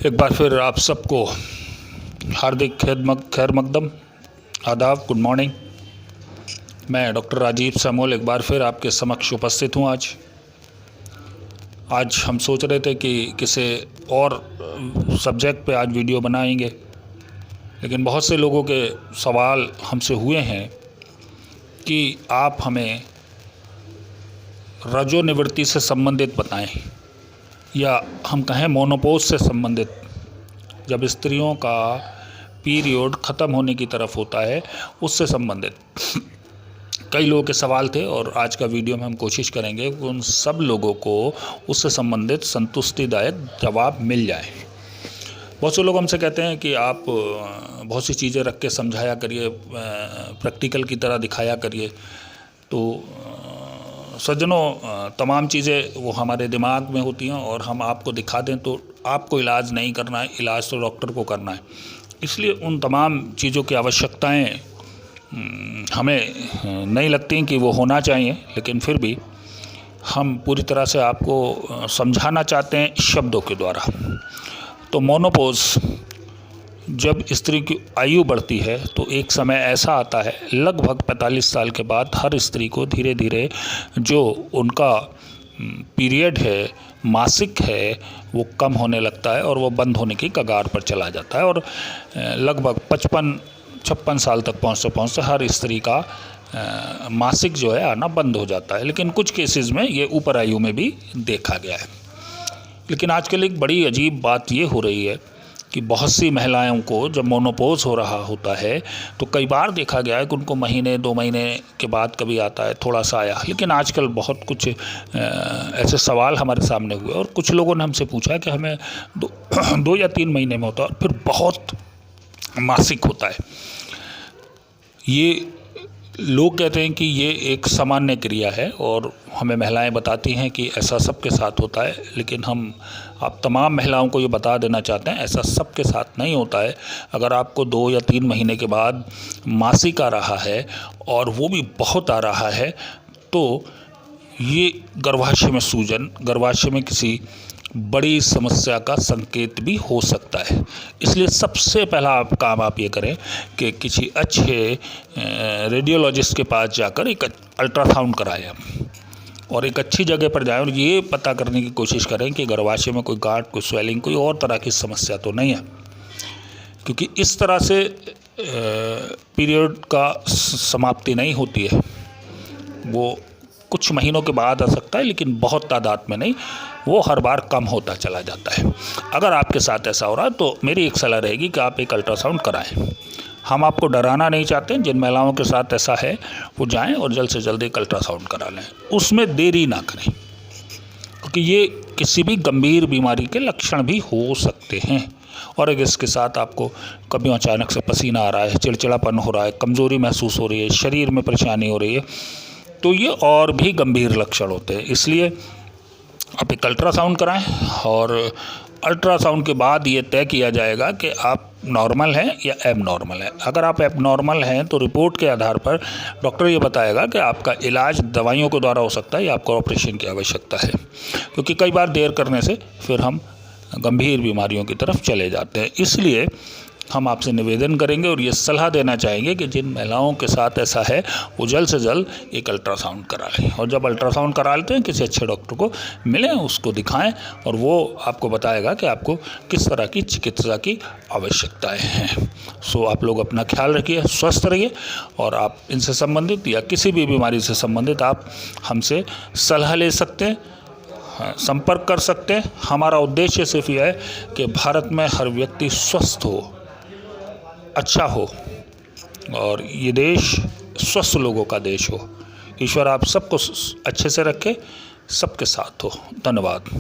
एक बार फिर आप सबको हार्दिक खैर मकदम, आदाब, गुड मॉर्निंग। मैं डॉक्टर राजीव सामोल एक बार फिर आपके समक्ष उपस्थित हूँ। आज हम सोच रहे थे कि किसी और सब्जेक्ट पे आज वीडियो बनाएंगे, लेकिन बहुत से लोगों के सवाल हमसे हुए हैं कि आप हमें रजोनिवृत्ति से संबंधित बताएं, या हम कहें मोनोपोज से संबंधित, जब स्त्रियों का पीरियड ख़त्म होने की तरफ होता है उससे संबंधित कई लोगों के सवाल थे। और आज का वीडियो में हम कोशिश करेंगे कि उन सब लोगों को उससे संबंधित संतुष्टिदायक जवाब मिल जाए। बहुत से लोग हमसे कहते हैं कि आप बहुत सी चीज़ें रख के समझाया करिए, प्रैक्टिकल की तरह दिखाया करिए। तो सज्जनों, तमाम चीज़ें वो हमारे दिमाग में होती हैं और हम आपको दिखा दें तो आपको इलाज नहीं करना है, इलाज तो डॉक्टर को करना है। इसलिए उन तमाम चीज़ों की आवश्यकताएं हमें नहीं लगती कि वो होना चाहिए, लेकिन फिर भी हम पूरी तरह से आपको समझाना चाहते हैं शब्दों के द्वारा। तो मोनोपोज, जब स्त्री की आयु बढ़ती है तो एक समय ऐसा आता है, लगभग 45 साल के बाद हर स्त्री को धीरे धीरे जो उनका पीरियड है, मासिक है, वो कम होने लगता है और वो बंद होने की कगार पर चला जाता है। और लगभग 55-56 साल तक पहुँचते हर स्त्री का मासिक जो है आना बंद हो जाता है। लेकिन कुछ केसेस में ये ऊपर आयु में भी देखा गया है। लेकिन आजकल एक बड़ी अजीब बात ये हो रही है कि बहुत सी महिलाओं को जब मोनोपोज हो रहा होता है तो कई बार देखा गया है कि उनको महीने 2 महीने के बाद कभी आता है, थोड़ा सा आया। लेकिन आजकल बहुत कुछ ऐसे सवाल हमारे सामने हुए और कुछ लोगों ने हमसे पूछा कि हमें 2 या 3 महीने में होता है और फिर बहुत मासिक होता है। ये लोग कहते हैं कि ये एक सामान्य क्रिया है और हमें महिलाएं बताती हैं कि ऐसा सबके साथ होता है। लेकिन हम आप तमाम महिलाओं को ये बता देना चाहते हैं, ऐसा सबके साथ नहीं होता है। अगर आपको 2 या 3 महीने के बाद मासिक आ रहा है और वो भी बहुत आ रहा है, तो ये गर्भाशय में सूजन, गर्भाशय में किसी बड़ी समस्या का संकेत भी हो सकता है। इसलिए सबसे पहला काम आप ये करें कि किसी अच्छे रेडियोलॉजिस्ट के पास जाकर एक अल्ट्रासाउंड कराएं और एक अच्छी जगह पर जाएं और ये पता करने की कोशिश करें कि गर्भाशय में कोई गांठ, कोई स्वेलिंग, कोई और तरह की समस्या तो नहीं है। क्योंकि इस तरह से पीरियड का समाप्ति नहीं होती है, वो कुछ महीनों के बाद आ सकता है, लेकिन बहुत तादाद में नहीं, वो हर बार कम होता चला जाता है। अगर आपके साथ ऐसा हो रहा है तो मेरी एक सलाह रहेगी कि आप एक अल्ट्रासाउंड कराएं। हम आपको डराना नहीं चाहते। जिन महिलाओं के साथ ऐसा है वो जाएं और जल्द से जल्द एक अल्ट्रासाउंड करा लें, उसमें देरी ना करें, क्योंकि ये किसी भी गंभीर बीमारी के लक्षण भी हो सकते हैं। और अगर इसके साथ आपको कभी अचानक से पसीना आ रहा है, चिड़चिड़ापन हो रहा है, कमज़ोरी महसूस हो रही है, शरीर में परेशानी हो रही है, तो ये और भी गंभीर लक्षण होते हैं। इसलिए आप एक अल्ट्रासाउंड कराएं और अल्ट्रासाउंड के बाद ये तय किया जाएगा कि आप नॉर्मल हैं या एबनॉर्मल हैं। अगर आप एबनॉर्मल हैं तो रिपोर्ट के आधार पर डॉक्टर ये बताएगा कि आपका इलाज दवाइयों के द्वारा हो सकता है या आपको ऑपरेशन की आवश्यकता है। क्योंकि कई बार देर करने से फिर हम गंभीर बीमारियों की तरफ चले जाते हैं। इसलिए हम आपसे निवेदन करेंगे और ये सलाह देना चाहेंगे कि जिन महिलाओं के साथ ऐसा है वो जल्द से जल्द एक अल्ट्रासाउंड करा लें। और जब अल्ट्रासाउंड करा लेते हैं किसी अच्छे डॉक्टर को मिलें, उसको दिखाएं और वो आपको बताएगा कि आपको किस तरह की चिकित्सा की आवश्यकताएं हैं। सो आप लोग अपना ख्याल रखिए, स्वस्थ रहिए और आप इनसे संबंधित या किसी भी बीमारी से संबंधित आप हमसे सलाह ले सकते हैं, संपर्क कर सकते हैं। हमारा उद्देश्य सिर्फ यह है कि भारत में हर व्यक्ति स्वस्थ हो, अच्छा हो और ये देश स्वस्थ लोगों का देश हो। ईश्वर आप सबको अच्छे से रखे, सबके साथ हो। धन्यवाद।